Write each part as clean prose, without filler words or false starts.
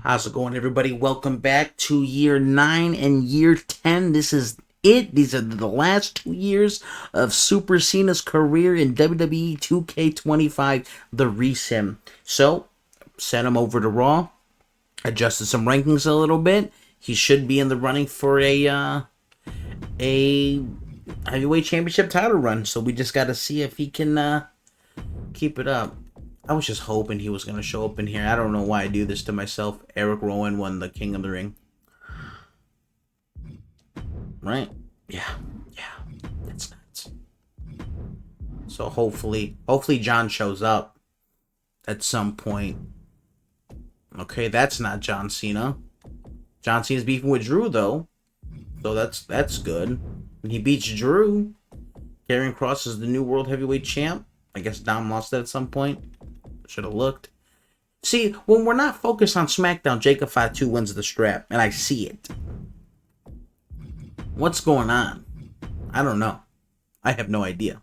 How's it going, everybody? Welcome back to year 9 and year 10. This is it. These are the last 2 years of Super Cena's career in WWE 2K25, the resim. So, sent him over to Raw, adjusted some rankings a little bit. He should be in the running for a heavyweight championship title run. So we just got to see if he can keep it up. I was just hoping he was going to show up in here. I don't know why I do this to myself. Eric Rowan won the King of the Ring. Right? Yeah. That's nuts. So hopefully John shows up at some point. Okay, that's not John Cena. John Cena's beefing with Drew, though. So that's good. When he beats Drew, Karrion Kross is the new World Heavyweight Champ. I guess Dom lost that at some point. Should have looked. See, when we're not focused on SmackDown, Jacob Fatu wins the strap, and I see it. What's going on? I don't know. I have no idea.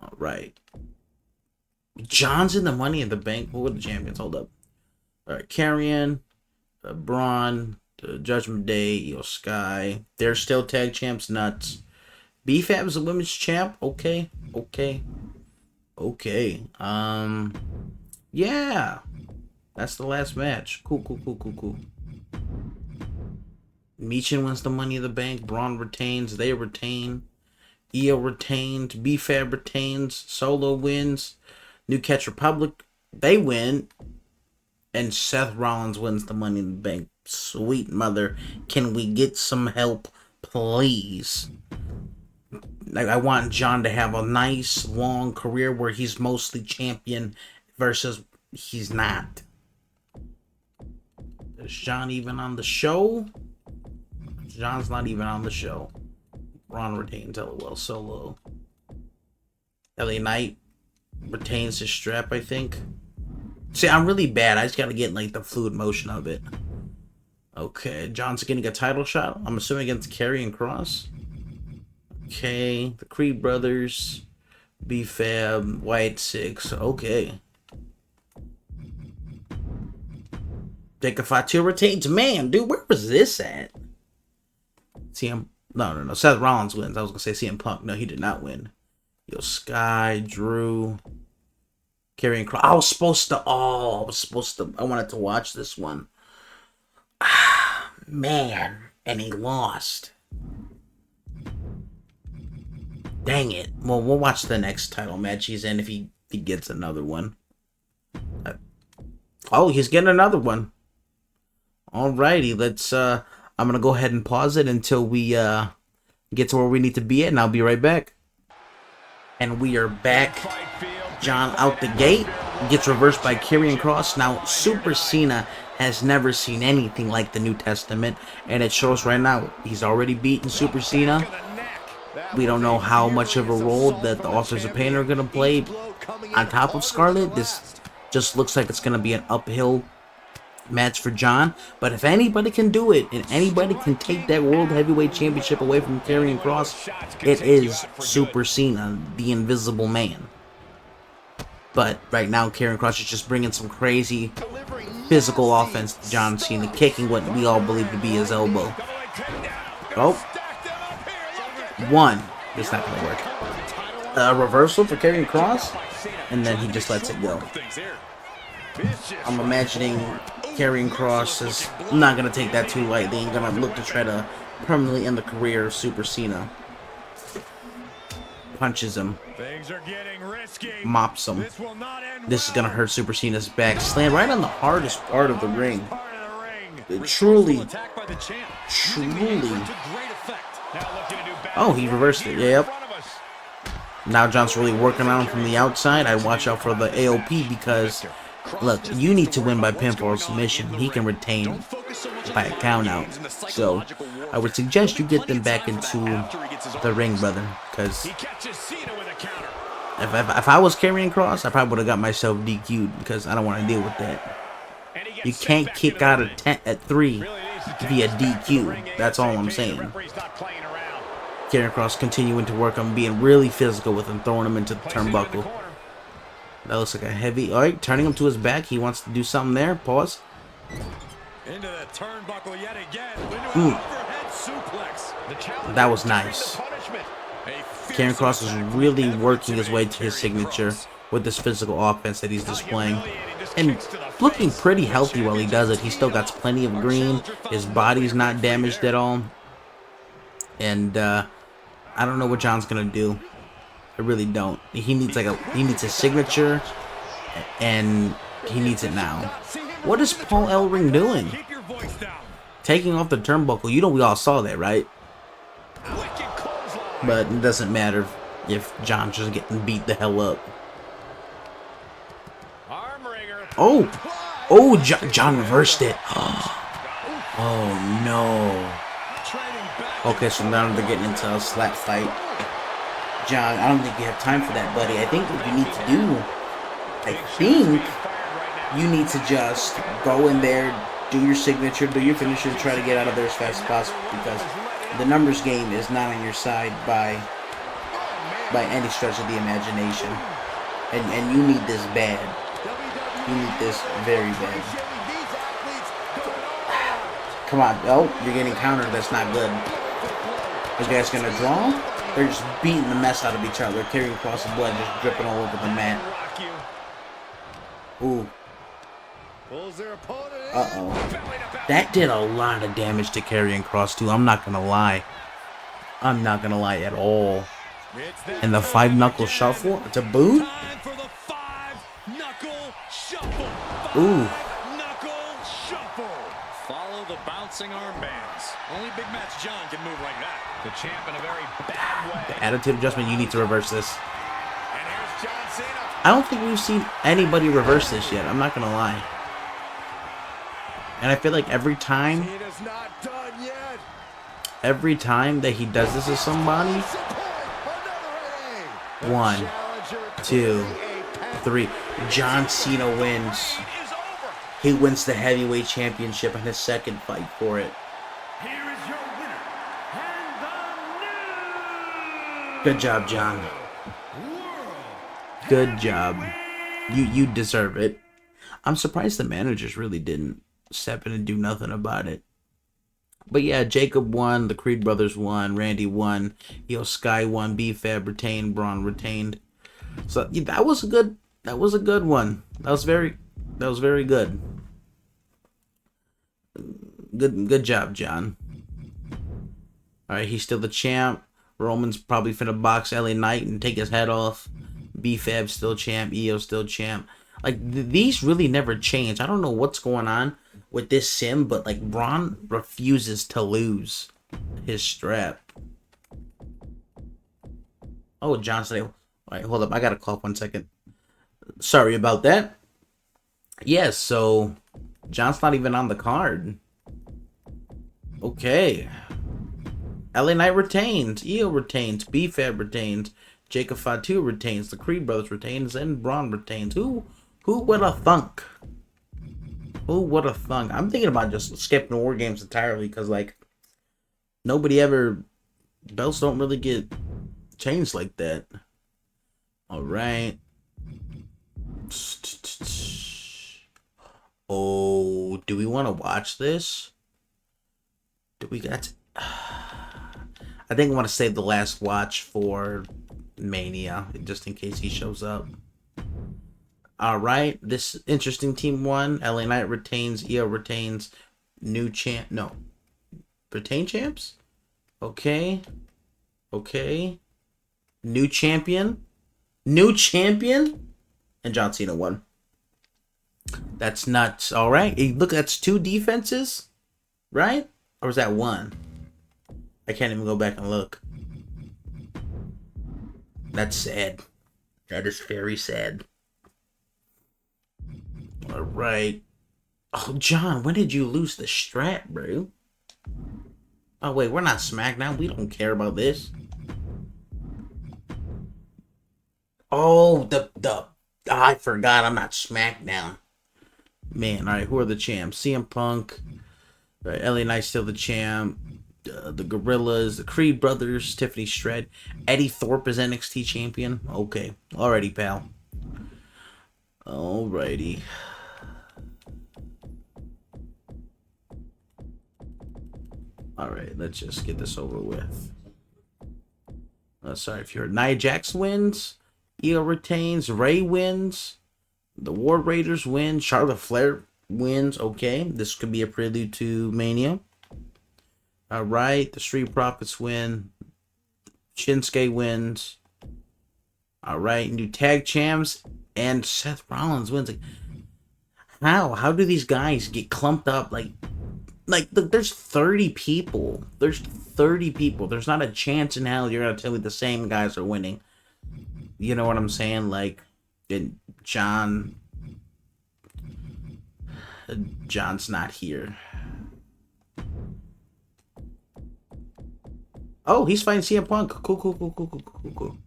All right. John's in the Money in the Bank. Who were the champions? Hold up. All right, Karrion, Braun, Judgment Day, Io Sky. They're still tag champs. Nuts. BFAB is a women's champ. Okay. Yeah. That's the last match. Cool. Michin wins the Money in the Bank. Braun retains. They retain. Io retains. BFAB retains. Solo wins. New Catch Republic, they win. And Seth Rollins wins the Money in the Bank. Sweet mother. Can we get some help, please? Like, I want John to have a nice, long career where he's mostly champion versus he's not. Is John even on the show? John's not even on the show. Ron retains LOL Solo. LA Knight retains his strap, I think. See, I'm really bad. I just gotta get, like, the fluid motion of it. Okay, John's getting a title shot. I'm assuming against Karrion Kross. Okay, the Creed Brothers, BFAB, White Six. Okay. Jacob Fatu retains. Man, dude, where was this at? No. Seth Rollins wins. I was gonna say CM Punk. No, he did not win. Io Sky, Drew, Karrion Kross. I wanted to watch this one. Man, and he lost. Dang it. Well, we'll watch the next title match he's in if he gets another one. Oh, he's getting another one. Alrighty, let's, I'm gonna go ahead and pause it until we, get to where we need to be at, and I'll be right back. And we are back. John out the gate. Gets reversed by Karrion Kross. Now, Super Cena has never seen anything like the New Testament, and it shows right now. He's already beaten Super Cena. We don't know how much of a role that the Authors of Pain are going to play on top of Scarlett. This just looks like it's going to be an uphill match for John. But if anybody can do it, and anybody can take that World Heavyweight Championship away from Karrion Kross, it is Super Cena, the Invisible Man. But right now, Karrion Kross is just bringing some crazy physical offense to John Cena, kicking what we all believe to be his elbow. Oh. One. It's not going to work. A reversal for Karrion Kross, and then he just lets it go. I'm imagining Karrion Kross is not going to take that too lightly and going to look to try to permanently end the career of Super Cena. Punches him. Mops him. This is going to hurt Super Cena's back. Slam right on the hardest part of the ring. Truly. Oh, he reversed it. Yep. Now John's really working on him from the outside. I'd watch out for the AOP because, look, you need to win by pinfall or submission. He can retain by a count out. So I would suggest you get them back into the ring, brother. Because if I was Karrion Kross, I probably would have got myself DQ'd because I don't want to deal with that. You can't kick out of 10 at 3 via DQ. That's all I'm saying. Karrion Kross continuing to work on being really physical with him, throwing him into the turnbuckle. That looks like a heavy... Alright, turning him to his back. He wants to do something there. Pause. Into the turnbuckle yet again. Into an overhead suplex. That was nice. Karrion Kross is really working his way to his signature with this physical offense that he's displaying. And looking pretty healthy while he does it. He still got plenty of green. His body's not damaged at all. And I don't know what John's gonna do. I really don't. He needs a signature, and he needs it now. What is Paul Ellering doing? Taking off the turnbuckle. You know we all saw that, right? But it doesn't matter if John's just getting beat the hell up. Oh, John reversed it. Oh no. Okay, so now they're getting into a slap fight. John, I don't think you have time for that, buddy. I think what you need to do, you need to just go in there, do your signature, do your finisher, and try to get out of there as fast as possible, because the numbers game is not on your side by any stretch of the imagination. And you need this bad. You need this very bad. Come on. Oh, you're getting countered. That's not good. This guy's gonna draw. They're just beating the mess out of each other. Karrion Kross' blood just dripping all over the mat. Ooh. Uh-oh. That did a lot of damage to Karrion Kross, too. I'm not gonna lie. I'm not gonna lie at all. And the 5-knuckle shuffle to boot? Ooh. Follow the bouncing armbands. Only Big Match John can move like that. The champ in a very bad way. The attitude adjustment, you need to reverse this. And here's John Cena. I don't think we've seen anybody reverse this yet. I'm not gonna lie. And I feel like every time that he does this to somebody, 1, 2, 3, John Cena wins. He wins the heavyweight championship in his second fight for it. Good job, John. Good job. You deserve it. I'm surprised the managers really didn't step in and do nothing about it. But yeah, Jacob won, the Creed brothers won, Randy won, Sky won, B-Fab retained, Braun retained. So that was a good one. That was very good. Good job, John. Alright, he's still the champ. Roman's probably finna box LA Knight and take his head off. B-Fab still champ. EO still champ. Like, these really never change. I don't know what's going on with this sim, but, like, Braun refuses to lose his strap. Oh, Johnson. Alright, hold up. I gotta cough 1 second. Sorry about that. Yes, so John's not even on the card. Okay. LA Knight retains. EO retains. B-Fab retains. Jacob Fatu retains. The Creed brothers retains. And Braun retains. Who would have thunk? Who would have thunk? I'm thinking about just skipping War Games entirely, because, like, nobody ever... Belts don't really get changed like that. Alright. Oh, do we want to watch this? Do we got... I think I want to save the last watch for Mania, just in case he shows up. Alright, this interesting team won. LA Knight retains, EO retains, new champ... No. Retain champs? Okay. Okay. New champion? New champion? And John Cena won. That's nuts. Alright, look, that's 2 defenses? Right? Or was that 1? I can't even go back and look. That's sad. That is very sad. Alright. Oh, John, when did you lose the strap, bro? Oh, wait, we're not SmackDown. We don't care about this. Oh, I forgot I'm not SmackDown. Man, alright, who are the champs? CM Punk. Right, LA Knight still the champ. The Gorillas, the Creed brothers, Tiffany Stratton. Eddie Thorpe is NXT champion. Okay. Alrighty, pal. Alrighty. All right, let's just get this over with. Sorry if you're Nia Jax wins, Io retains, Ray wins, the War Raiders win, Charlotte Flair wins. Okay, this could be a prelude to Mania. All right, the Street Profits win, Shinsuke wins. All right, new tag champs, and Seth Rollins wins. Like, how do these guys get clumped up? There's 30 people. There's 30 people. There's not a chance in hell you're gonna tell me the same guys are winning. You know what I'm saying? Like, John's not here. Oh, he's fighting CM Punk. Cool.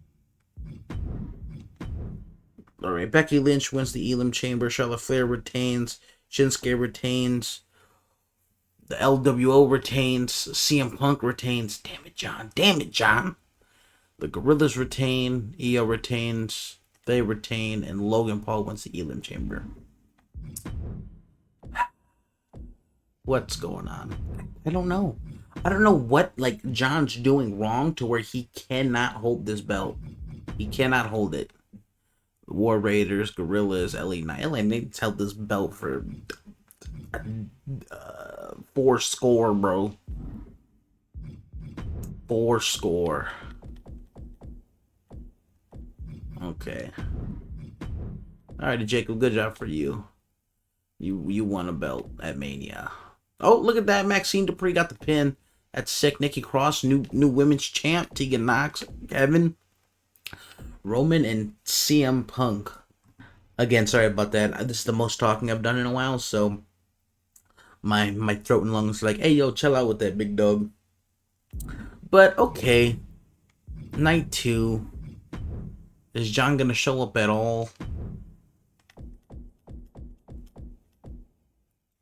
All right, Becky Lynch wins the Elam Chamber. Charlotte Flair retains. Shinsuke retains. The LWO retains. CM Punk retains. Damn it, John. The Gorillas retain. Io retains. They retain. And Logan Paul wins the Elam Chamber. What's going on? I don't know. I don't know what John's doing wrong to where he cannot hold this belt. He cannot hold it. War Raiders, Gorillas, LA Knight. LA Knight's held this belt for 4 score, bro. 4 score. Okay. Alright, Jacob, good job for you. You won a belt at Mania. Oh, look at that. Maxine Dupree got the pin. That's sick. Nikki Cross, new women's champ. Tegan Knox, Kevin, Roman, and CM Punk. Again, sorry about that. This is the most talking I've done in a while, so my throat and lungs are like, hey, yo, chill out with that, big dog. But, okay. Night 2. Is John going to show up at all?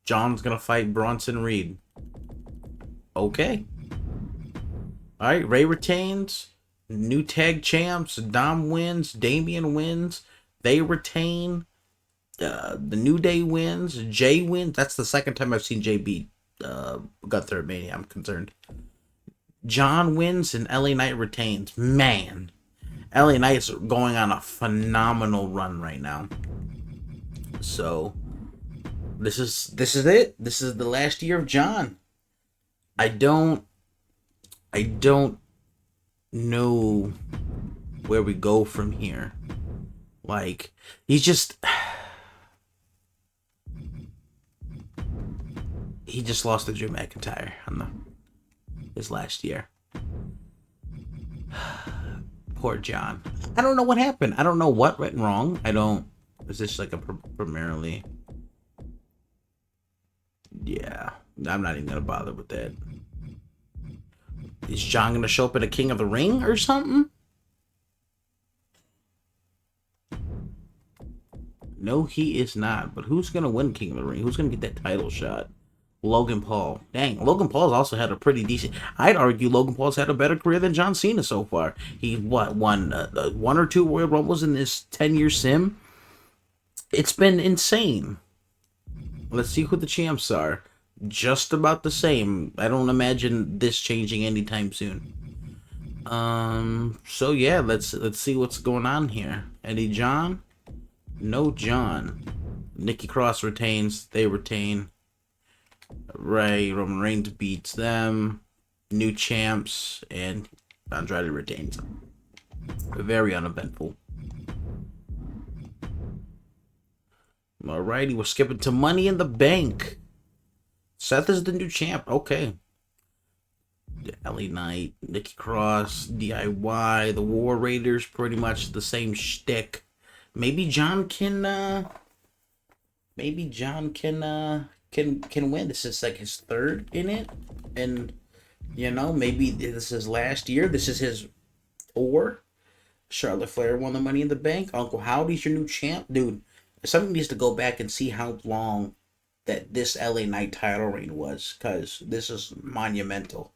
John's going to fight Bronson Reed. Okay. Alright, Ray retains. New tag champs. Dom wins. Damian wins. They retain. The New Day wins. Jay wins. That's the second time I've seen Jay beat Gunther at Mania, I'm concerned. John wins and LA Knight retains. Man. LA Knight's going on a phenomenal run right now. So this is it. This is the last year of John. I don't know where we go from here. Like, he just lost to Drew McIntyre on his last year. Poor John. I don't know what happened. I don't know what went wrong. Is this like a primarily? Yeah, I'm not even gonna bother with that. Is John gonna show up at a King of the Ring or something? No, he is not. But who's gonna win King of the Ring? Who's gonna get that title shot? Logan Paul. Dang, Logan Paul's also had a pretty decent. I'd argue Logan Paul's had a better career than John Cena so far. He won 1 or 2 Royal Rumbles in this 10-year sim. It's been insane. Let's see who the champs are. Just about the same. I don't imagine this changing anytime soon. So yeah, let's see what's going on here. Eddie John? No John. Nikki Cross retains. They retain. Roman Reigns beats them. New champs, and Andrade retains. Very uneventful. Alrighty, we're skipping to Money in the Bank. Seth is the new champ. Okay. LA Knight, Nikki Cross, DIY, the War Raiders, pretty much the same shtick. Maybe John can win. This is like his 3rd in it, and maybe this is last year. This is his tour. Charlotte Flair won the Money in the Bank. Uncle Howdy's your new champ, dude. Somebody needs to go back and see how long that this LA Knight title reign was, because this is monumental.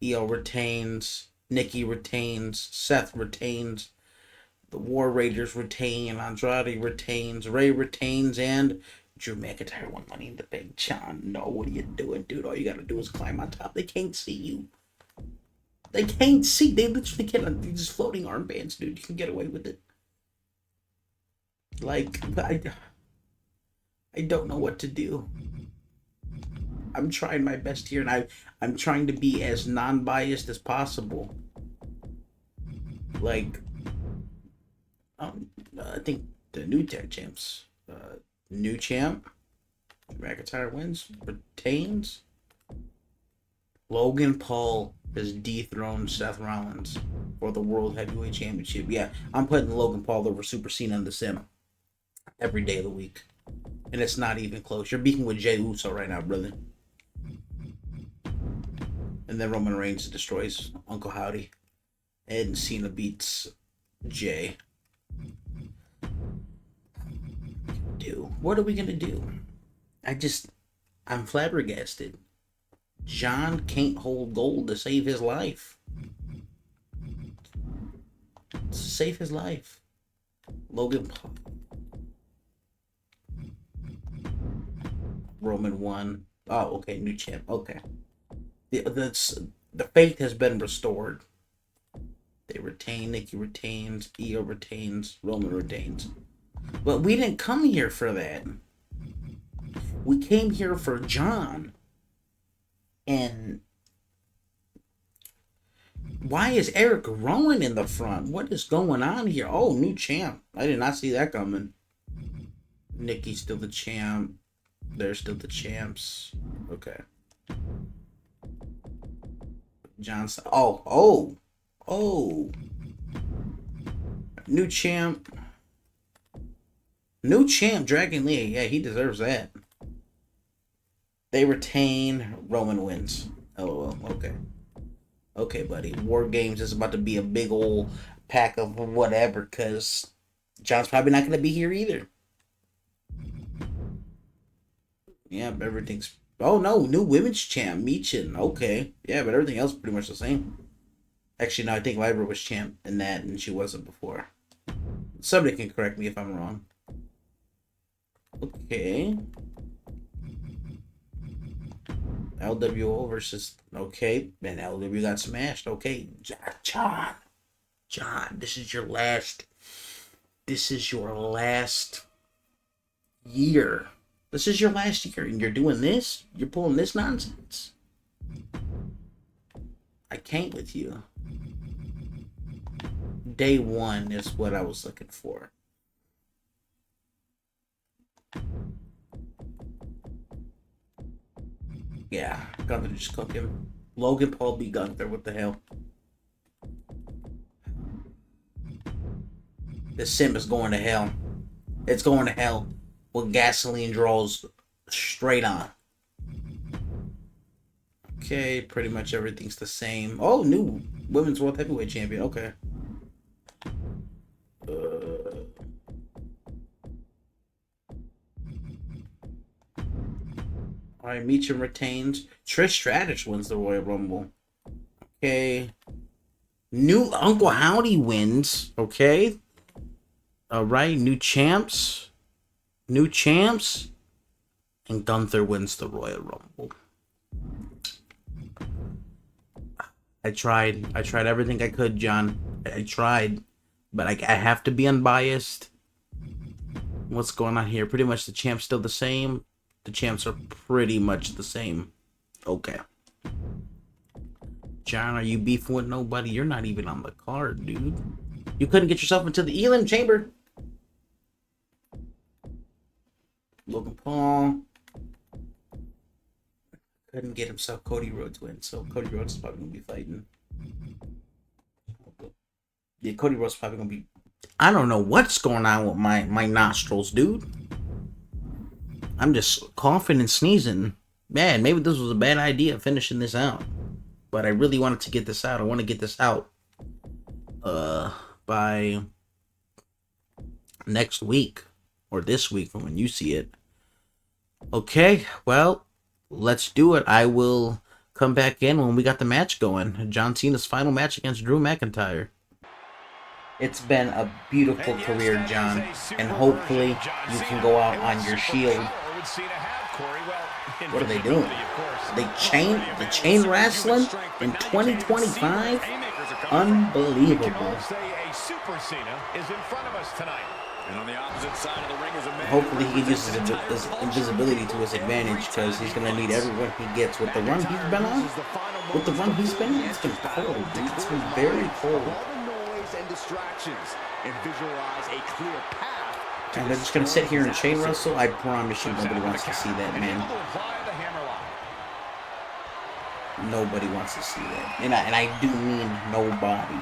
Io retains, Nikki retains, Seth retains, the War Raiders retain, Andrade retains, Ray retains, and Drew McIntyre won Money in the Bank. John, no, what are you doing, dude? All you gotta do is climb on top. They can't see you. They can't see. They literally cannot. They're just floating armbands, dude. You can get away with it. Like, I don't know what to do. I'm trying my best here, and I'm trying to be as non-biased as possible. Like, I think the new tag champs, new champ, McIntyre wins, retains. Logan Paul has dethroned Seth Rollins for the World Heavyweight Championship. Yeah, I'm putting Logan Paul over Super Cena in the sim every day of the week. And it's not even close. You're beating with Jey Uso right now, brother. And then Roman Reigns destroys Uncle Howdy. And Cena beats Jay. What are we gonna do? I'm flabbergasted. John can't hold gold to save his life. To save his life. Logan Paul. Roman won. Oh, okay, new champ. Okay. The faith has been restored. They retain, Nikki retains, Io retains, Roman retains. But we didn't come here for that. We came here for John. And why is Eric Rowan in the front? What is going on here? Oh, new champ. I did not see that coming. Nikki's still the champ. They're still the champs. Okay. Johnson. Oh. New champ. New champ, Dragon Lee. Yeah, he deserves that. They retain. Roman wins. LOL. Okay. Okay, buddy. War Games is about to be a big old pack of whatever, because John's probably not going to be here either. Yeah, but everything's... Oh, no. New women's champ, Michin. Okay. Yeah, but everything else is pretty much the same. Actually, no, I think Lyra was champ in that, and she wasn't before. Somebody can correct me if I'm wrong. Okay. LWO versus... Okay. And LW got smashed. Okay. John, this is your last... This is your last year. This is your last year, and you're doing this? You're pulling this nonsense? I can't with you. Day one is what I was looking for. Yeah, Gunther just cooked him. Logan Paul beat Gunther, what the hell? This sim is going to hell. It's going to hell with gasoline draws straight on. Okay, pretty much everything's the same. Oh, new Women's World Heavyweight Champion, okay. Alright, Meacham retains. Trish Stratus wins the Royal Rumble. Okay. New Uncle Howdy wins. Okay. Alright, new champs. New champs. And Gunther wins the Royal Rumble. I tried everything I could, John. I tried. But I have to be unbiased. What's going on here? Pretty much the champ's still the same. The champs are pretty much the same. Okay. John, are you beefing with nobody? You're not even on the card, dude. You couldn't get yourself into the Elam chamber. Logan Paul couldn't get himself Cody Rhodes win, so Cody Rhodes is probably gonna be fighting. Yeah, Cody Rhodes is probably gonna be... I don't know what's going on with my nostrils, dude. I'm just coughing and sneezing. Man, maybe this was a bad idea finishing this out. But I really wanted to get this out. I want to get this out by next week. Or this week from when you see it. Okay, well, let's do it. I will come back in when we got the match going. John Cena's final match against Drew McIntyre. It's been a beautiful career, John. And hopefully you can go out on your shield would Cena have, Corey? Well, What are they doing? They chain wrestling in 2025? Unbelievable. Super Cena is in front of us tonight. And on the opposite side of the ring is a man. Hopefully he can use his invisibility to his advantage, because he's going to need everyone he gets. With the run he's been on, it's been cold, dude. It's been very cold. And they're just going to sit here and chain wrestle? I promise you nobody wants to see that, man. Nobody wants to see that. And I do mean nobody.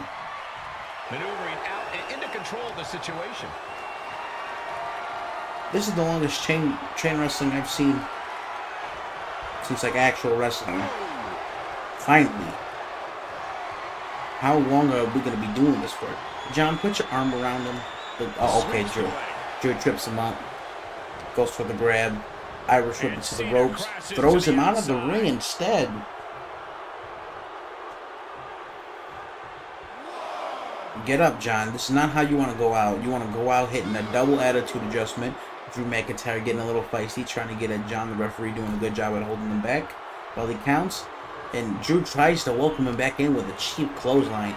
Maneuvering out and into control of the situation. This is the longest chain wrestling I've seen since like actual wrestling. Finally. How long are we going to be doing this for? John, put your arm around him. Oh, okay, Drew. Drew trips him up. Goes for the grab. Irish whip into the ropes. Throws him out of the ring instead. Get up, John. This is not how you want to go out. You want to go out hitting a double attitude adjustment. Drew McIntyre getting a little feisty, trying to get at John, the referee, doing a good job at holding him back while he counts. And Drew tries to welcome him back in with a cheap clothesline.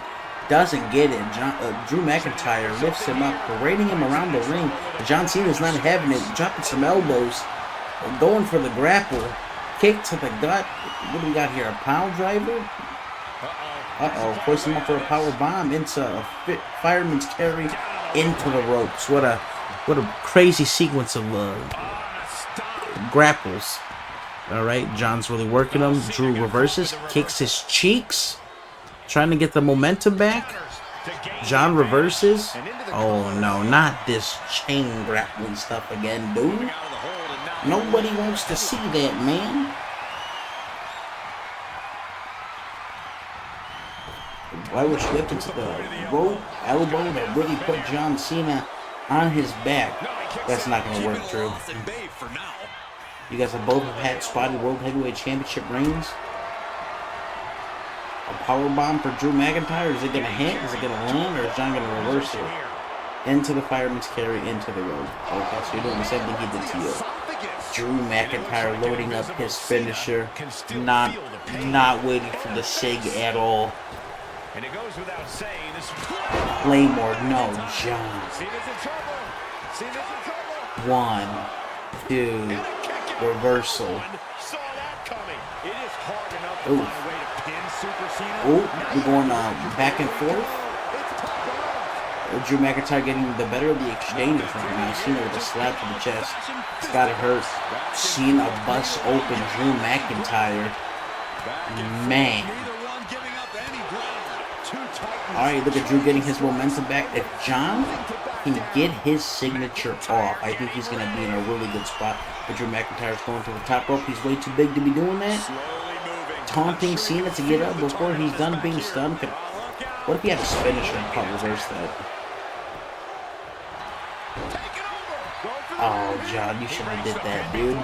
Doesn't get it. Drew McIntyre lifts him up, parading him around the ring. John Cena's not having it, dropping some elbows, going for the grapple. Kick to the gut. What do we got here? A power driver? Hoist him up for a power bomb into a fireman's carry into the ropes. What a crazy sequence of grapples. Alright, John's really working him. Drew reverses, kicks his cheeks, trying to get the momentum back. John reverses. Oh no, not this chain grappling stuff again, dude. Nobody wants to see that, man. Why was she lifted to the rope elbow that really put John Cena on his back? That's not going to work, Drew. You guys have both had spotted World Heavyweight Championship reigns. A powerbomb for Drew McIntyre. Is it going to hit? Is it going to land? Or is John going to reverse it? Into the fireman's carry, into the rope. Okay, so you're doing the same thing he did to you. Drew McIntyre loading up his finisher. Not waiting for the sig at all. And it goes without saying, this Claymore, no, John. 1, 2, reversal. We're going back and forth. Drew McIntyre getting the better of the exchange right now. Cena with a slap to the chest. It's gotta hurt. Cena busts open Drew McIntyre. Man. Alright, look at Drew getting his momentum back. If John can get his signature off, I think he's going to be in a really good spot. But Drew McIntyre's going to the top rope. He's way too big to be doing that. Taunting Cena to get up before he's done being stunned. What if he had his finisher and can't reverse that? Oh, John, you shouldn't have did that, dude.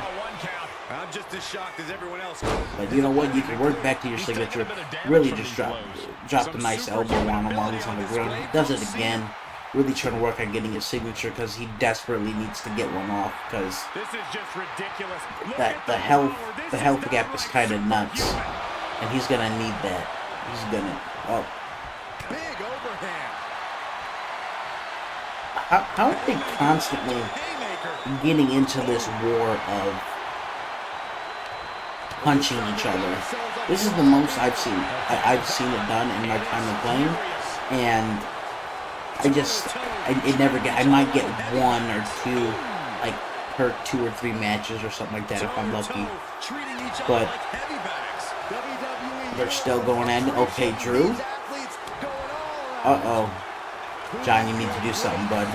I'm just as shocked as everyone else. But you know what? You can work back to your signature. Really just drop the nice elbow on him while he's on the ground. He does it again. Really trying to work on getting his signature because he desperately needs to get one off because the health gap is kind of nuts, and he's gonna need that. He's gonna. Big overhand. How are they constantly getting into this war of punching each other? This is the most I've seen. I've seen it done in my time of playing, and I might get 1 or 2, like per 2 or 3 matches or something like that if I'm lucky. But they're still going at it. Okay, Drew. John, you need to do something, bud.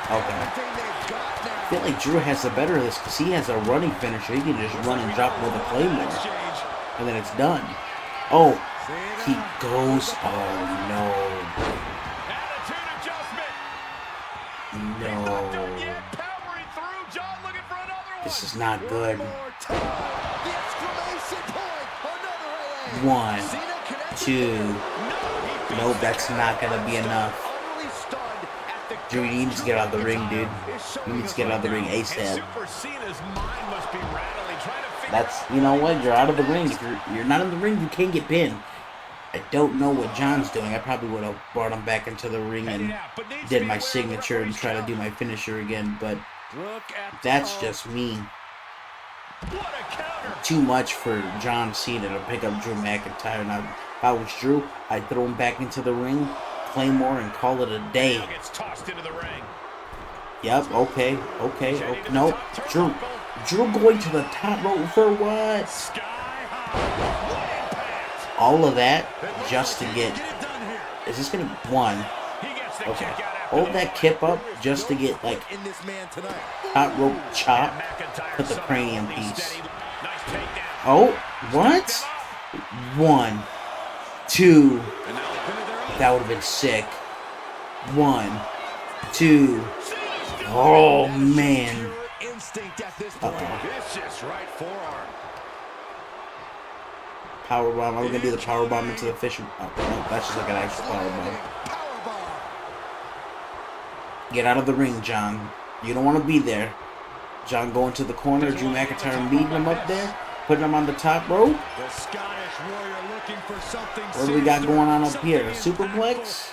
Okay. I feel like Drew has the better of this because he has a running finisher. He can just run and drop with a Claymore. And then it's done. Oh, he goes. Oh, no. No. This is not good. 1, 2. Nope, that's not going to be enough. Drew, you need to get out of the ring, dude. You need to get out of the ring ASAP. That's, you know what? You're out of the ring. If you're not in the ring, you can't get pinned. I don't know what John's doing. I probably would have brought him back into the ring and did my signature and try to do my finisher again, but that's just me. Too much for John Cena to pick up Drew McIntyre. Now, if I was Drew, I'd throw him back into the ring, Claymore, and call it a day. Yep, okay. No, Drew going to the top rope for what? All of that just to get... Is this going to be one? Okay. All that kip up just to get, like, top rope chop with the cranium piece. Oh, what? 1, 2. That would have been sick. 1, 2. Oh, man. Powerbomb. Are we going to do the powerbomb into the fish? Oh, no, that's just like an actual powerbomb. Get out of the ring, John. You don't want to be there. John going to the corner. Drew McIntyre meeting him up there. Putting him on the top rope. What do we got going on up here? A superplex?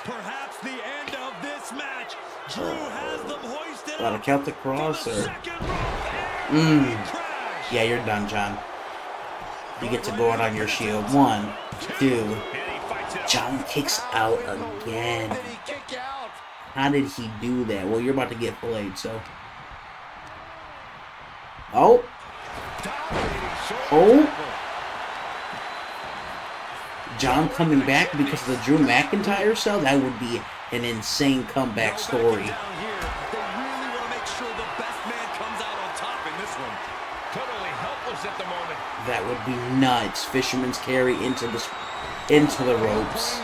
A Celtic cross? Or... Yeah, you're done, John. You get to go out on your shield. 1, 2. John kicks out again. How did he do that? Well, you're about to get played, so. Oh. John coming back because of the Drew McIntyre cell? That would be an insane comeback story. That would be nuts. Fisherman's carry into the ropes.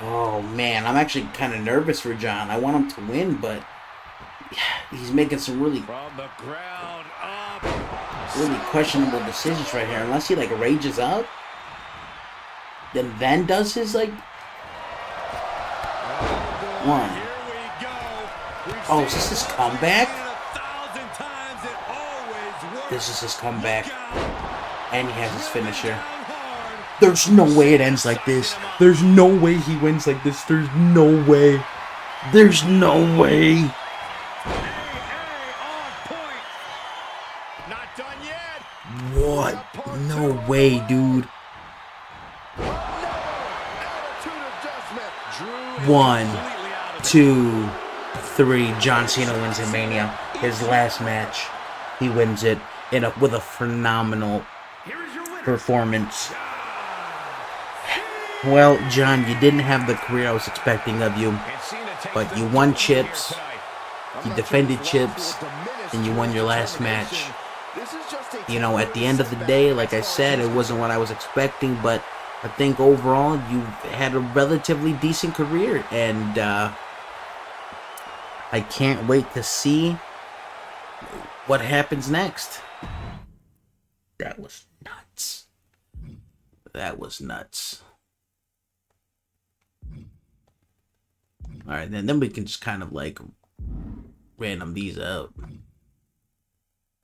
Oh man, I'm actually kind of nervous for John. I want him to win, but he's making some really questionable decisions right here. Unless he like rages up, then does his like one. Oh, is this his comeback? This is his comeback, and he has his finisher. There's no way it ends like this. There's no way he wins like this. There's no way. There's no way. What? No way, dude. 1, 2, 3. John Cena wins in Mania. His last match. He wins it with a phenomenal performance. Well, John, you didn't have the career I was expecting of you, but you won chips, you defended chips, and you won your last match. You know, at the end of the day, like I said, it wasn't what I was expecting, but I think overall you had a relatively decent career, and I can't wait to see what happens next. That was nuts. That was nuts. Alright, then we can just kind of like random these out.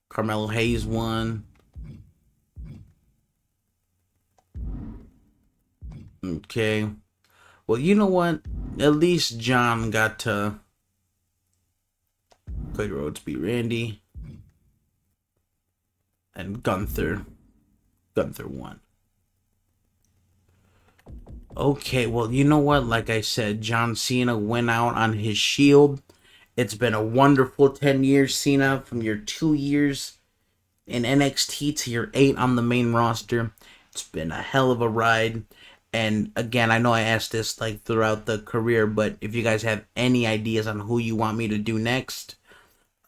Carmelo Hayes won. Okay. Well, you know what? At least John got to Cody Rhodes beat Randy. And Gunther won. Okay, well, you know what? Like I said, John Cena went out on his shield. It's been a wonderful 10 years, Cena, from your 2 years in NXT to your 8 on the main roster. It's been a hell of a ride. And again, I know I asked this like throughout the career, but if you guys have any ideas on who you want me to do next,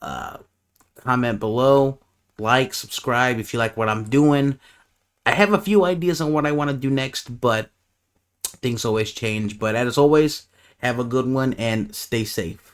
comment below. Like, subscribe if you like what I'm doing. I have a few ideas on what I want to do next, but things always change. But as always, have a good one and stay safe.